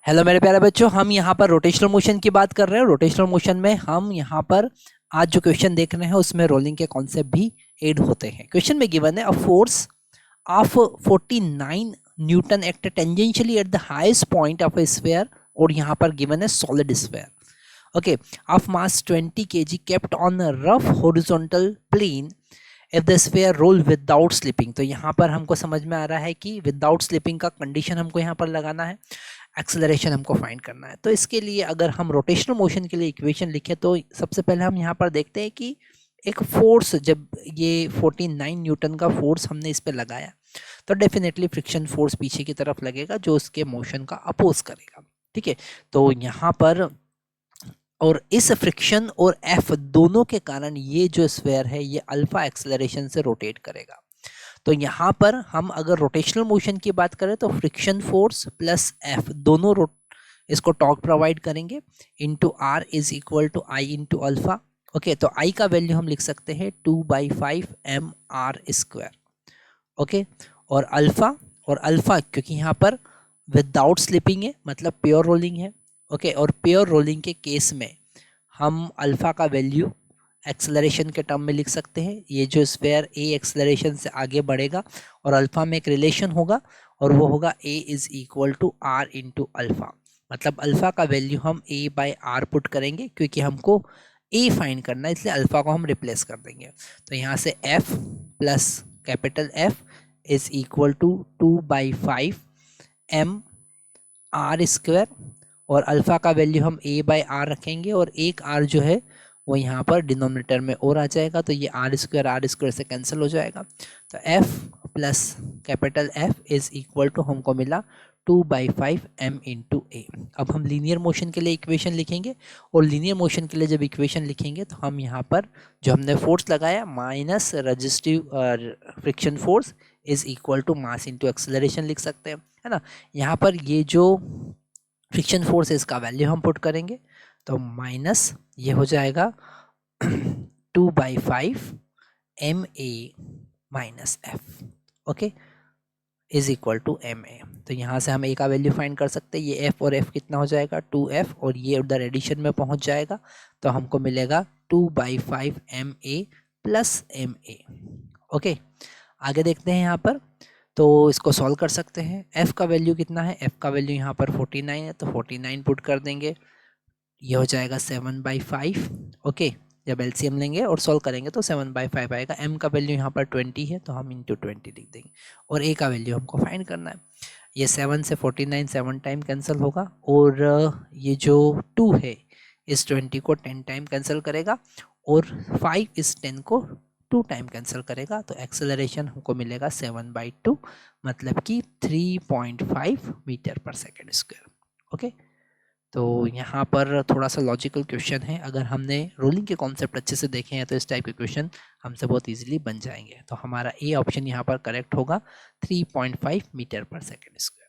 Hello मेरे प्यारे बच्चों, हम यहाँ पर रोटेशनल मोशन की बात कर रहे हैं। रोटेशनल मोशन में हम यहाँ पर आज जो क्वेश्चन देख रहे हैं उसमें रोलिंग के कॉन्सेप्ट भी ऐड होते हैं। क्वेश्चन में गिवन है a force of 49 newton act tangentially at the highest point of a sphere, और यहाँ पर गिवन है solid sphere, okay, of mass 20 kg kept on rough horizontal plane if the sphere roll without slipping. तो यहाँ पर हमको समझ में आ रहा है कि विदाउट स्लिपिंग का कंडीशन हमको यहाँ पर लगाना है, एक्सेलरेशन हमको फाइंड करना है। तो इसके लिए अगर हम रोटेशनल मोशन के लिए इक्वेशन लिखें तो सबसे पहले हम यहाँ पर देखते हैं कि एक फोर्स, जब ये 49 न्यूटन का फोर्स हमने इस पर लगाया तो डेफिनेटली फ्रिक्शन फोर्स पीछे की तरफ लगेगा जो उसके मोशन का अपोज करेगा। ठीक है, तो यहाँ पर और इस फ्रिक्शन और एफ दोनों के कारण ये जो स्फीयर है ये अल्फा एक्सेलरेशन से रोटेट करेगा। तो यहाँ पर हम अगर रोटेशनल मोशन की बात करें तो फ्रिक्शन फोर्स प्लस एफ दोनों इसको टॉर्क प्रोवाइड करेंगे into R is equal to I into alpha. Okay, तो आई का वैल्यू हम लिख सकते हैं 2/5 mr²। ओके, और अल्फा क्योंकि यहाँ पर विदाउट स्लिपिंग है मतलब प्योर रोलिंग है। ओके, और प्योर रोलिंग के केस में हम अल्फा का वैल्यू एक्सेलरेशन के टर्म में लिख सकते हैं। ये जो स्फीयर ए एक्सेलरेशन से आगे बढ़ेगा और अल्फा में एक रिलेशन होगा और वो होगा a is equal to r into alpha. मतलब अल्फा का वैल्यू हम ए बाय आर पुट करेंगे क्योंकि हमको ए फाइंड करना है, इसलिए अल्फा को हम रिप्लेस कर देंगे। तो यहाँ से F plus capital F is equal to 2/5 mr², और अल्फा का वैल्यू हम ए बाय आर रखेंगे और एक आर जो है वो यहाँ पर डिनोमिनेटर में और आ जाएगा, तो ये आर स्क्वायर से कैंसिल हो जाएगा। तो F plus capital F is equal to हमको मिला 2/5 m इंटू ए। अब हम लीनियर मोशन के लिए इक्वेशन लिखेंगे, और लीनियर मोशन के लिए जब इक्वेशन लिखेंगे तो हम यहाँ पर जो हमने फोर्स लगाया minus resistive friction force is equal to mass into acceleration लिख सकते हैं, है ना। यहाँ पर ये जो फ्रिक्शन फोर्स है इसका वैल्यू हम पुट करेंगे, तो माइनस ये हो जाएगा 2/5 ma minus F, okay, is equal to ma। तो यहाँ से हम a का वैल्यू फाइंड कर सकते हैं। ये f और f कितना हो जाएगा 2f, और ये उधर एडिशन में पहुँच जाएगा तो हमको मिलेगा 2/5 ma प्लस ma। ओके, आगे देखते हैं यहाँ पर, तो इसको सॉल्व कर सकते हैं। f का वैल्यू कितना है, f का वैल्यू यहाँ पर 49 है तो 49 पुट कर देंगे, ये हो जाएगा 7/5। ओके, जब एलसीएम लेंगे और सॉल्व करेंगे तो 7/5 आएगा। m का वैल्यू यहाँ पर 20 है तो हम इंटू 20 लिख देंगे, और a का वैल्यू हमको फाइंड करना है। ये 7 से 49 7 टाइम कैंसिल होगा, और ये जो 2 है इस 20 को 10 टाइम कैंसिल करेगा, और 5 इस 10 को 2 टाइम कैंसिल करेगा। तो एक्सेलरेशन हमको मिलेगा 7/2, मतलब कि 3.5 मीटर पर सेकेंड स्क्वायर। ओके, तो यहाँ पर थोड़ा सा लॉजिकल क्वेश्चन है, अगर हमने रोलिंग के कॉन्सेप्ट अच्छे से देखे हैं तो इस टाइप के क्वेश्चन हमसे बहुत इजीली बन जाएंगे। तो हमारा ए ऑप्शन यहाँ पर करेक्ट होगा, 3.5 मीटर पर सेकेंड स्क्वायर।